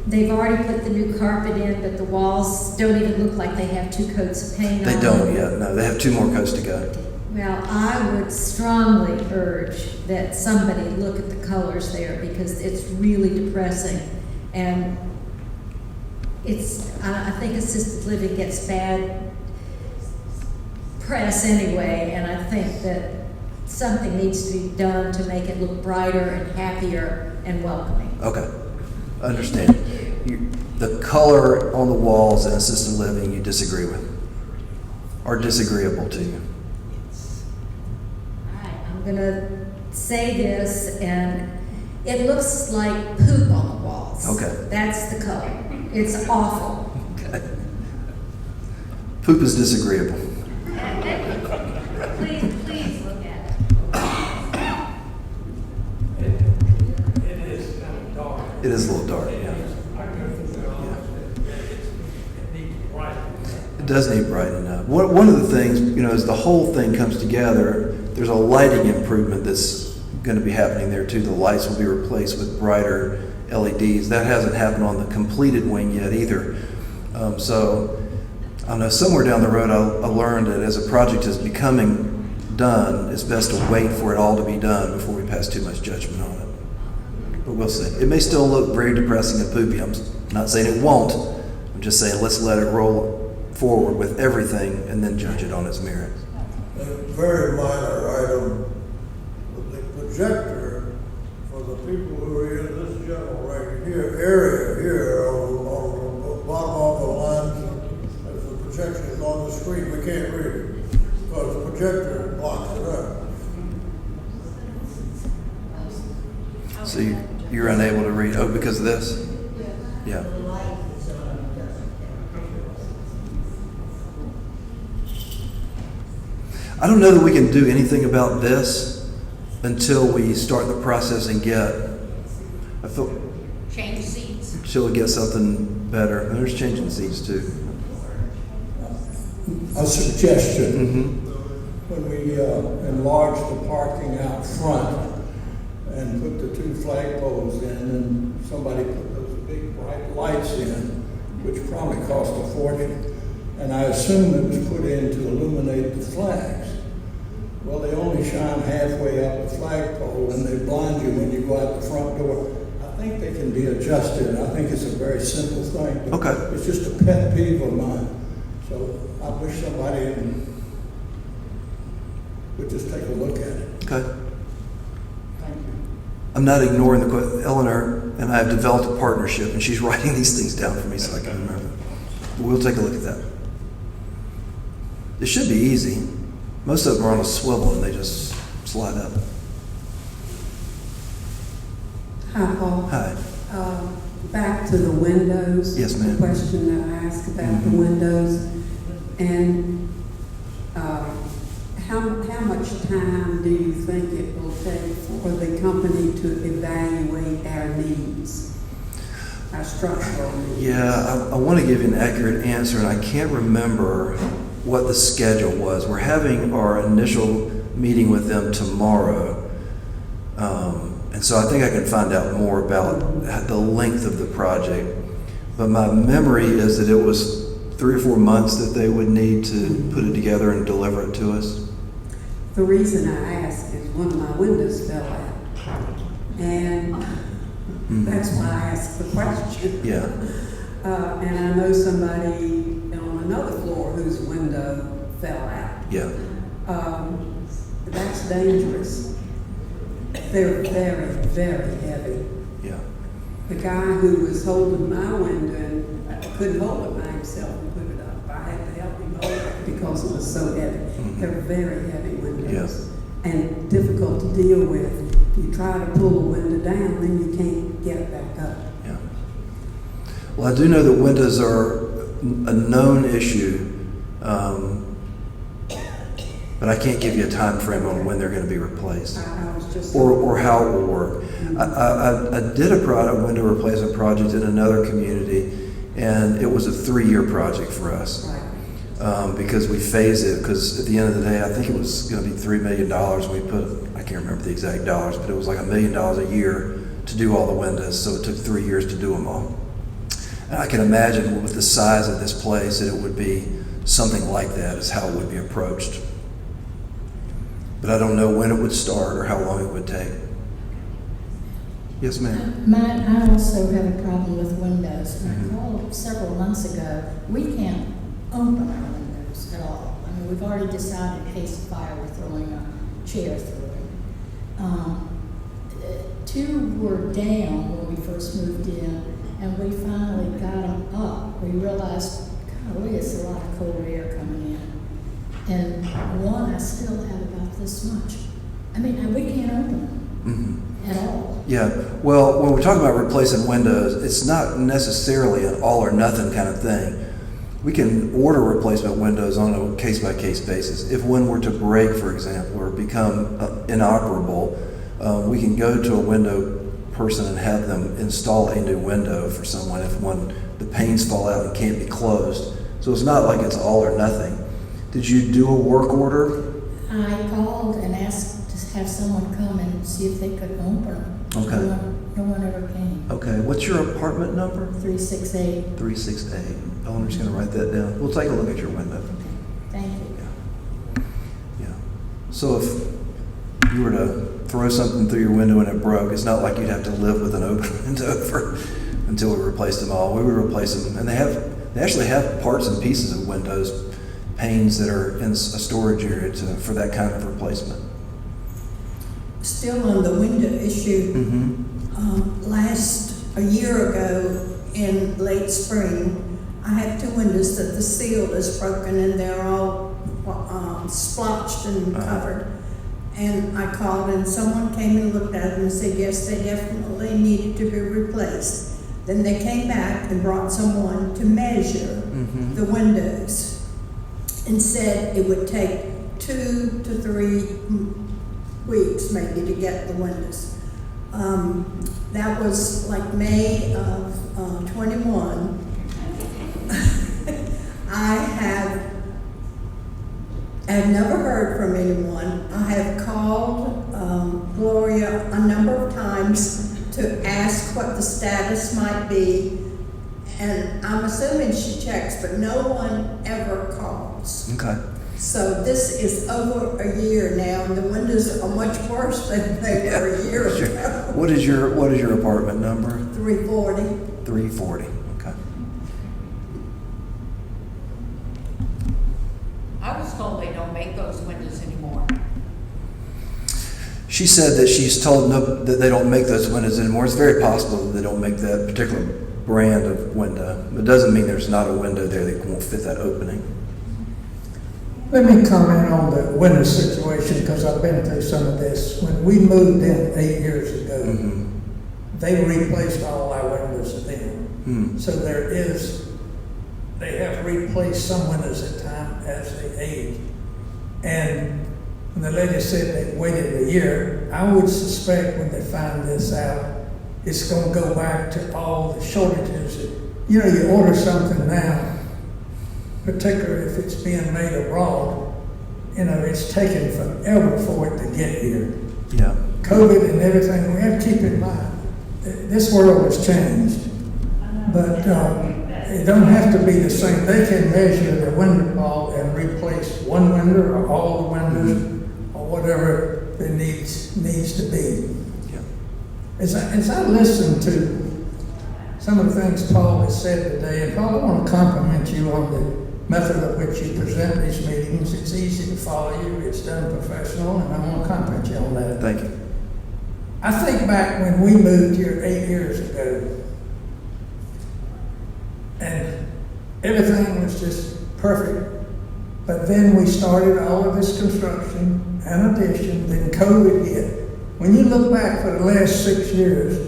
they've already put the new carpet in, but the walls don't even look like they have 2 coats of paint on. They don't yet, no, they have 2 more coats to go. Well, I would strongly urge that somebody look at the colors there because it's really depressing. And I think assisted living gets bad press anyway, and I think that something needs to be done to make it look brighter and happier and welcoming. Okay, understand. The color on the walls in assisted living you disagree with, or disagreeable to you? All right, I'm gonna say this, and it looks like poop on the walls. Okay. That's the color. It's awful. Okay. Poop is disagreeable. Please look at it. It is kind of dark. It is a little dark, yeah. It does need brightening up. One of the things, as the whole thing comes together, there's a lighting improvement that's going to be happening there too. The lights will be replaced with brighter LEDs. That hasn't happened on the completed wing yet either. So, I don't know, somewhere down the road I learned that as a project is becoming done, it's best to wait for it all to be done before we pass too much judgment on it. But we'll see. It may still look very depressing and poopy. I'm not saying it won't. I'm just saying let's let it roll forward with everything and then judge it on its merits. A very minor item, the projector for the people who are in this general right here, area here on the bottom of the lines, as the projection is on the screen, we can't read it because the projector blocks it up. So you're unable to read, because of this? Yeah. I don't know that we can do anything about this until we start the process and Change seats. until we get something better. And there's changing seats too. A suggestion. Mm-hmm. When we enlarge the parking out front and put the 2 flagpoles in, and somebody put those big bright lights in, which probably cost a fortune, and I assume it was put in to illuminate the flags. Well, they only shine halfway up the flagpole, and they blind you when you go out the front door. I think they can be adjusted. I think it's a very simple thing. But Okay. It's just a pet peeve of mine. So I wish somebody would just take a look at it. Okay. Thank you. I'm not ignoring the question. Eleanor and I have developed a partnership, and she's writing these things down for me so I can remember. We'll take a look at that. It should be easy. Most of them are on a swivel and they just slide up. Hi, Paul. Hi. Back to the windows. Yes, ma'am. The question that I asked about Mhm. the windows. And how much time do you think it will take for the company to evaluate our needs, our structural needs? Yeah, I want to give you an accurate answer, and I can't remember what the schedule was. We're having our initial meeting with them tomorrow. And so I think I can find out more about the length of the project. But my memory is that it was 3 or 4 months that they would need to put it together and deliver it to us. The reason I ask is one of my windows fell out. And that's why I asked the question. Yeah. And I know somebody on another floor whose window fell out. Yeah. That's dangerous. They're very, very heavy. Yeah. The guy who was holding my window and couldn't hold it by himself and put it up. I had to help him hold it because it was so heavy. Mhm. They're very heavy windows. Yes. And difficult to deal with. If you try to pull a window down, then you can't get it back up. Yeah. Well, I do know that windows are a known issue, but I can't give you a time frame on when they're going to be replaced I was just. or how it will work. I did a window replacement project in another community, and it was a 3-year project for us. Right. Because we phased it, because at the end of the day, I think it was going to be $3 million. We put, I can't remember the exact dollars, but it was like $1 million a year to do all the windows, so it took 3 years to do them all. I can imagine with the size of this place that it would be something like that is how it would be approached. But I don't know when it would start or how long it would take. Yes, ma'am. I also have a problem with windows. And I called several months ago. We can't open our windows at all. I mean, we've already decided in case of fire, we're throwing a chair through it. Two were down when we first moved in, and we finally got them up. We realized, golly, it's a lot of cold air coming in. And one, I still have about this much. I mean, we can't open them at all. Yeah, well, when we're talking about replacing windows, it's not necessarily an all or nothing kind of thing. We can order replacement windows on a case-by-case basis. If one were to break, for example, or become inoperable, we can go to a window person and have them install a new window for someone if the panes fall out and can't be closed. So it's not like it's all or nothing. Did you do a work order? I called and asked to have someone come and see if they could open them. Okay. No one ever came. Okay, what's your apartment number? 368. 368. Eleanor's gonna write that down. We'll take a look at your window. Okay, thank you. Yeah. So if you were to throw something through your window and it broke, it's not like you'd have to live with an open window until we replaced them all. We would replace them, and they actually have parts and pieces of windows, panes that are in a storage area for that kind of replacement. Still on the window issue, a year ago in late spring, I have two windows that the seal is broken and they're all splotched and covered. And I called and someone came and looked at them and said, yes, they definitely needed to be replaced. Then they came back and brought someone to measure the windows and said it would take 2 to 3 weeks maybe to get the windows. That was like May of 21. I have never heard from anyone. I have called Gloria a number of times to ask what the status might be, and I'm assuming she checks, but no one ever calls. Okay. So this is over a year now, and the windows are much worse than they were a year ago. What is your apartment number? 340. 340. Okay. I was told they don't make those windows anymore. She said that she's told that they don't make those windows anymore. It's very possible that they don't make that particular brand of window. It doesn't mean there's not a window there that won't fit that opening. Let me comment on the window situation because I've been through some of this. When we moved in 8 years ago, they replaced all our windows then. So they have replaced some windows at time as they age. And when the lady said they waited a year, I would suspect when they find this out, it's going to go back to all the shortages. You know, you order something now, particularly if it's being made abroad, you know, it's taken forever for it to get here. Yeah. COVID and everything, we have to keep in mind, this world has changed. But it don't have to be the same. They can measure the window wall and replace one window or all the windows or whatever it needs to be. Yeah. As I listen to some of the things Paul has said today, and Paul, I want to compliment you on the method of which you present these meetings. It's easy to follow you, it's done professional, and I want to compliment you on that. Thank you. I think back when we moved here 8 years ago, and everything was just perfect. But then we started all of this construction and addition, then COVID hit. When you look back for the last 6 years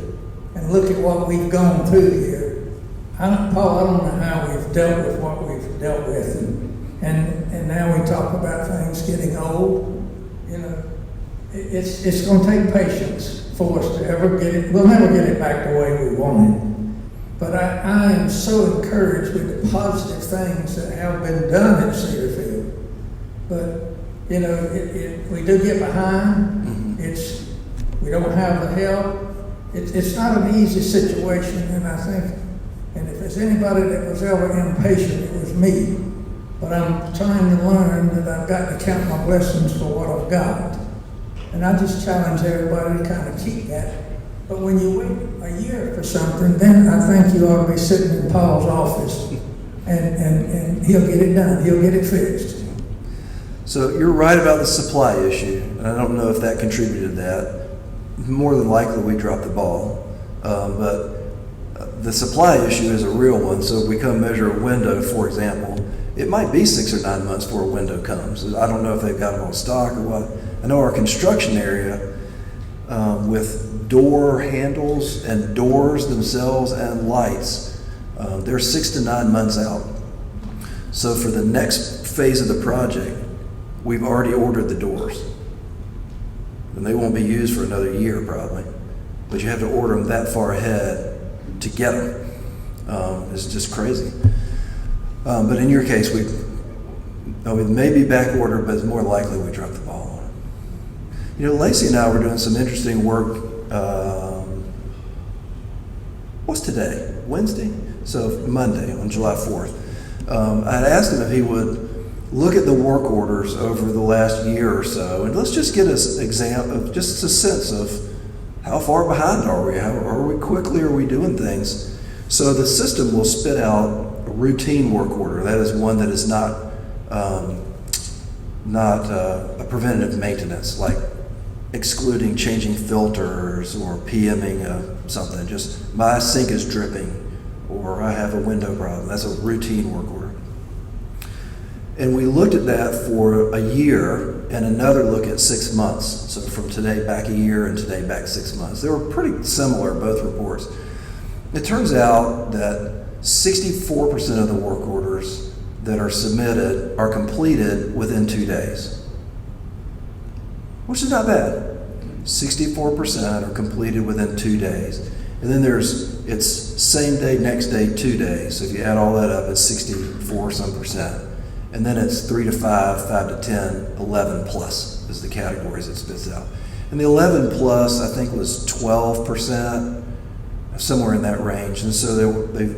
and look at what we've gone through here, Paul, I don't know how we've dealt with what we've dealt with. And now we talk about things getting old. You know, it's going to take patience for us to ever get it. We'll never get it back the way we want it. But I am so encouraged with the positive things that have been done at Cedarfield. But, you know, we do get behind. We don't have the help. It's not an easy situation, and I think And if there's anybody that was ever impatient, it was me. But I'm trying to learn that I've got to count my blessings for what I've got. And I just challenge everybody to kind of keep that. But when you wait a year for something, then I think you ought to be sitting in Paul's office and he'll get it done. He'll get it fixed. So you're right about the supply issue. And I don't know if that contributed to that. More than likely we dropped the ball. But the supply issue is a real one. So if we come measure a window, for example, it might be 6 or 9 months before a window comes. I don't know if they've got them on stock or what. I know our construction area with door handles and doors themselves and lights, they're 6 to 9 months out. So for the next phase of the project, we've already ordered the doors. And they won't be used for another year probably. But you have to order them that far ahead to get them. It's just crazy. But in your case, we may be back ordered, but it's more likely we dropped the ball on it. You know, Lacey and I were doing some interesting work. What's today? Wednesday? So Monday, on July 4th. I had asked him if he would look at the work orders over the last year or so, and let's just get just a sense of how far behind are we? Are we quickly? Are we doing things? So the system will spit out a routine work order. That is one that is not a preventative maintenance, like excluding changing filters or PMing something. Just my sink is dripping, or I have a window problem. That's a routine work order. And we looked at that for a year and another look at 6 months. So from today back a year and today back 6 months. They were pretty similar, both reports. It turns out that 64% of the work orders that are submitted are completed within 2 days, which is not bad. 64% are completed within 2 days. And then it's same day, next day, 2 days. So if you add all that up, it's 64 some percent. And then it's 3 to 5, 5 to 10, 11 plus is the categories it spits out. And the 11 plus, I think, was 12%, somewhere in that range. And so they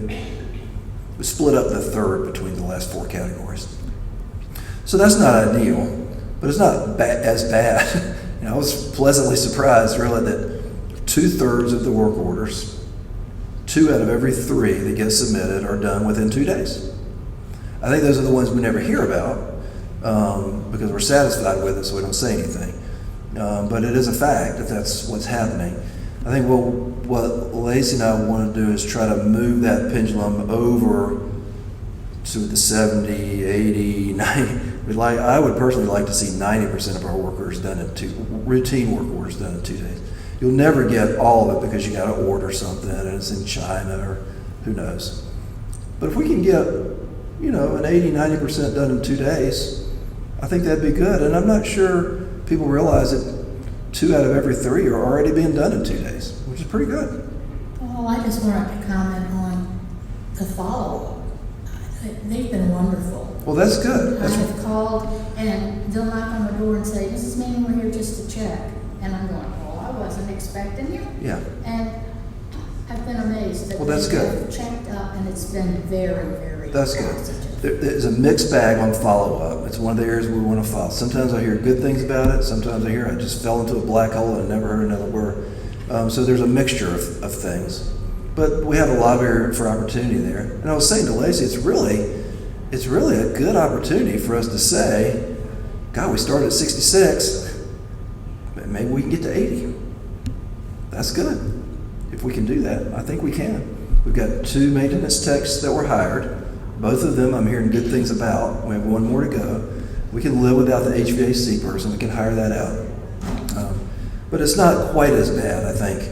split up the third between the last 4 categories. So that's not ideal, but it's not as bad. I was pleasantly surprised, really, that 2/3 of the work orders, 2 out of every 3 that get submitted, are done within 2 days. I think those are the ones we never hear about because we're satisfied with it, so we don't say anything. But it is a fact that that's what's happening. I think what Lacey and I want to do is try to move that pendulum over to the 70, 80, 90. I would personally like to see 90% of our work orders done in routine work orders done in 2 days. You'll never get all of it because you got to order something and it's in China or who knows. But if we can get an 80, 90% done in 2 days, I think that'd be good. And I'm not sure people realize that 2 out of every 3 are already being done in 2 days, which is pretty good. Well, I just wanted to comment on the follow-up. They've been wonderful. Well, that's good. I have called and they'll knock on the door and say, Mrs. Manning, we're here just to check. And I'm going, well, I wasn't expecting you. Yeah. And I've been amazed that that's they good. have checked up, and it's been very, very That's good. positive. There's a mixed bag on follow-up. It's one of the areas we want to follow. Sometimes I hear good things about it. Sometimes I hear I just fell into a black hole and never heard another word. So there's a mixture of things. But we have a lot of area for opportunity there. And I was saying to Lacey, it's really a good opportunity for us to say, God, we started at 66. Maybe we can get to 80. That's good. If we can do that, I think we can. We've got 2 maintenance techs that were hired. Both of them I'm hearing good things about. We have 1 more to go. We can live without the HVAC person. We can hire that out. But it's not quite as bad, I think,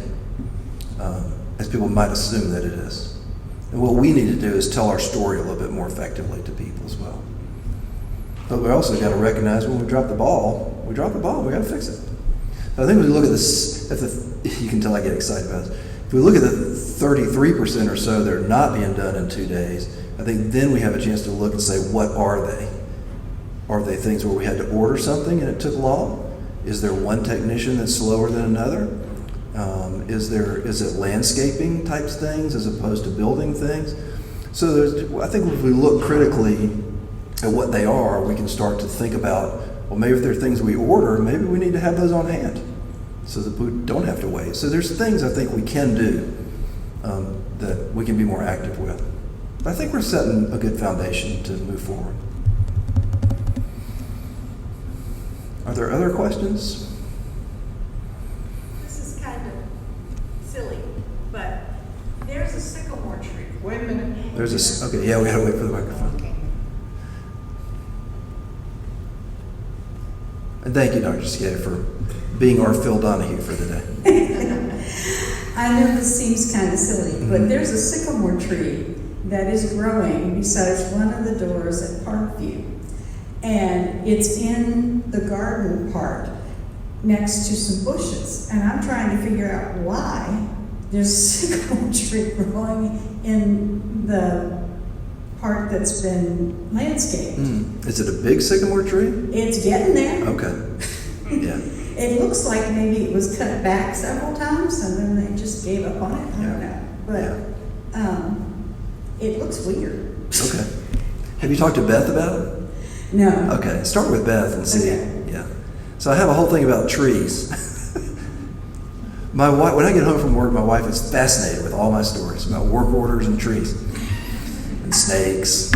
as people might assume that it is. And what we need to do is tell our story a little bit more effectively to people as well. But we also got to recognize when we drop the ball, we got to fix it. I think when we look at this, you can tell I get excited about this. If we look at the 33% or so that are not being done in 2 days, I think then we have a chance to look and say, what are they? Are they things where we had to order something and it took long? Is there one technician that's slower than another? Is it landscaping types things as opposed to building things? So I think if we look critically at what they are, we can start to think about, well, maybe if there are things we order, maybe we need to have those on hand so that we don't have to wait. So there's things I think we can do that we can be more active with. But I think we're setting a good foundation to move forward. Are there other questions? This is kind of silly, but there's a sycamore tree. Wait a minute. Okay, yeah, we gotta wait for the microphone. Okay. And thank you, Dr. Skye, for being our Phil Donahue for the day. I know this seems kind of silly, but there's a sycamore tree that is growing beside one of the doors at Parkview. And it's in the garden part next to some bushes. And I'm trying to figure out why there's a sycamore tree growing in the part that's been landscaped. Is it a big sycamore tree? It's getting there. Okay. Yeah. It looks like maybe it was cut back several times and then they just gave up on it. I don't know. But it looks weird. Okay. Have you talked to Beth about it? No. Okay. Start with Beth and see. Okay. Yeah. So I have a whole thing about trees. My wife, when I get home from work, my wife is fascinated with all my stories about work orders and trees and snakes.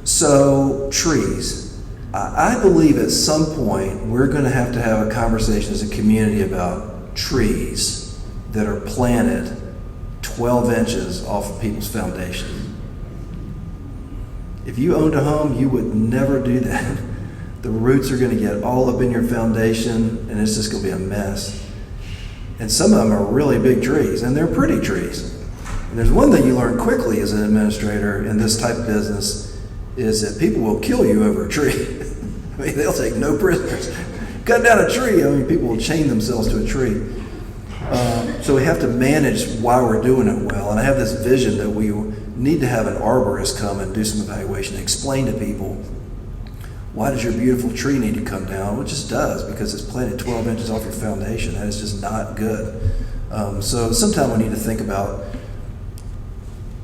So trees. I believe at some point we're going to have a conversation as a community about trees that are planted 12 inches off of people's foundations. If you owned a home, you would never do that. The roots are going to get all up in your foundation, and it's just going to be a mess. And some of them are really big trees, and they're pretty trees. And there's one thing you learn quickly as an administrator in this type of business is that people will kill you over a tree. I mean, they'll take no prisoners. Cut down a tree, I mean, people will chain themselves to a tree. So we have to manage why we're doing it well. And I have this vision that we need to have an arborist come and do some evaluation, explain to people, why does your beautiful tree need to come down? Well, it just does, because it's planted 12 inches off your foundation. That is just not good. So sometime we need to think about,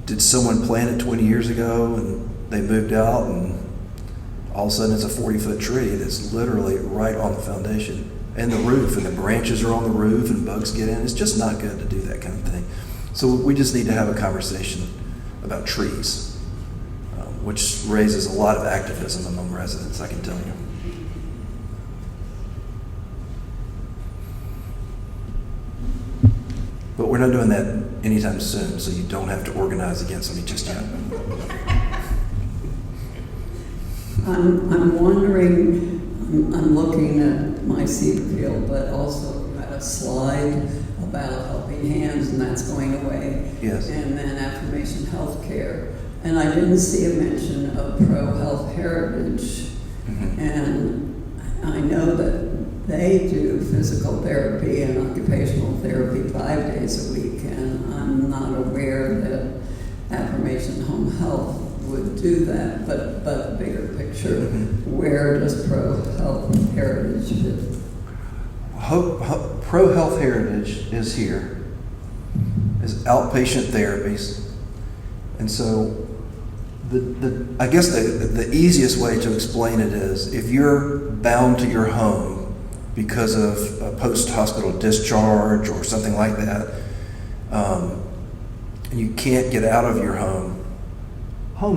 did someone plant it 20 years ago and they moved out and all of a sudden it's a 40-foot tree that's literally right on the foundation and the roof, and the branches are on the roof and bugs get in. It's just not good to do that kind of thing. So we just need to have a conversation about trees, which raises a lot of activism among residents, I can tell you. But we're not doing that anytime soon, so you don't have to organize against me just yet. I'm wondering, I'm looking at my seed field, but also got a slide about helping hands, and that's going away. Yes. And then affirmation healthcare. And I didn't see a mention of Pro Health Heritage. Mm-hmm. And I know that they do physical therapy and occupational therapy 5 days a week, and I'm not aware that Affirmation Home Health would do that, but bigger picture, where does Pro Health Heritage fit? Pro Health Heritage is here, is outpatient therapies. And so I guess the easiest way to explain it is, if you're bound to your home because of a post-hospital discharge or something like that, and you can't get out of your home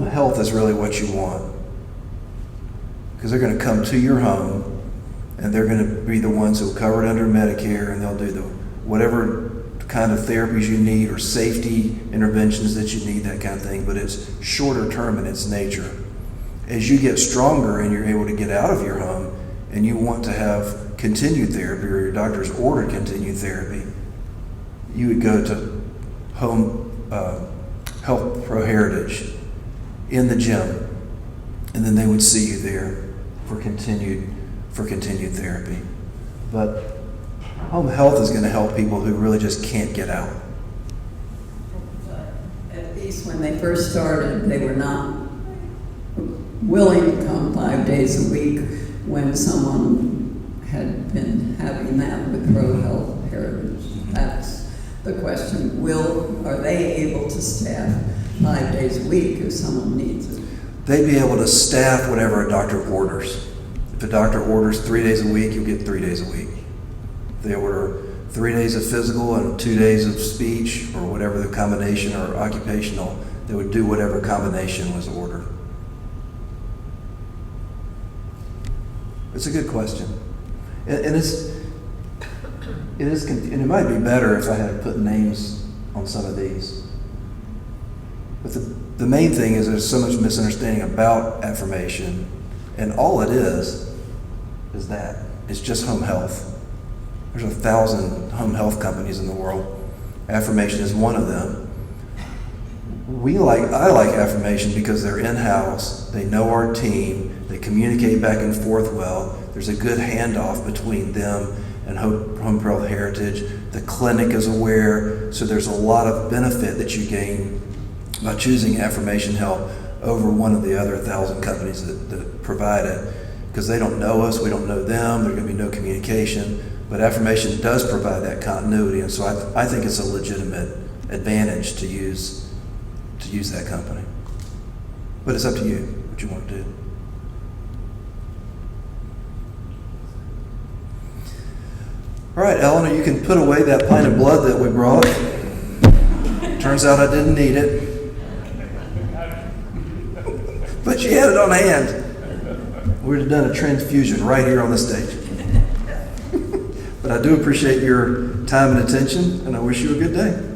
health is really what you want. Because they're going to come to your home, and they're going to be the ones who will cover it under Medicare, and they'll do whatever kind of therapies you need or safety interventions that you need, that kind of thing, but it's shorter term in its nature. As you get stronger and you're able to get out of your home and you want to have continued therapy, or your doctor's ordered continued therapy, you would go to Home Health Pro Heritage in the gym, and then they would see you there for continued therapy. But home health is going to help people who really just can't get out. At least when they first started, they were not willing to come 5 days a week when someone had been having that with ProHealth Heritage. That's the question. Are they able to staff 5 days a week if someone needs it? They'd be able to staff whatever a doctor orders. If a doctor orders 3 days a week, you'll get 3 days a week. If they order 3 days of physical and 2 days of speech, or whatever the combination, or occupational, they would do whatever combination was ordered. It's a good question. And it might be better if I had put names on some of these. But the main thing is there's so much misunderstanding about affirmation, and all it is that. It's just home health. There's 1,000 home health companies in the world. Affirmation is one of them. I like affirmation because they're in-house, they know our team, they communicate back and forth well, there's a good handoff between them and Home Health Heritage. The clinic is aware, so there's a lot of benefit that you gain by choosing Affirmation Help over one of the other 1,000 companies that provide it, because they don't know us, we don't know them, there's going to be no communication. But Affirmation does provide that continuity, and so I think it's a legitimate advantage to use that company. But it's up to you what you want to do. All right, Eleanor, you can put away that pint of blood that we brought. Turns out I didn't need it. But she had it on hand. We'd have done a transfusion right here on the stage. But I do appreciate your time and attention, and I wish you a good day.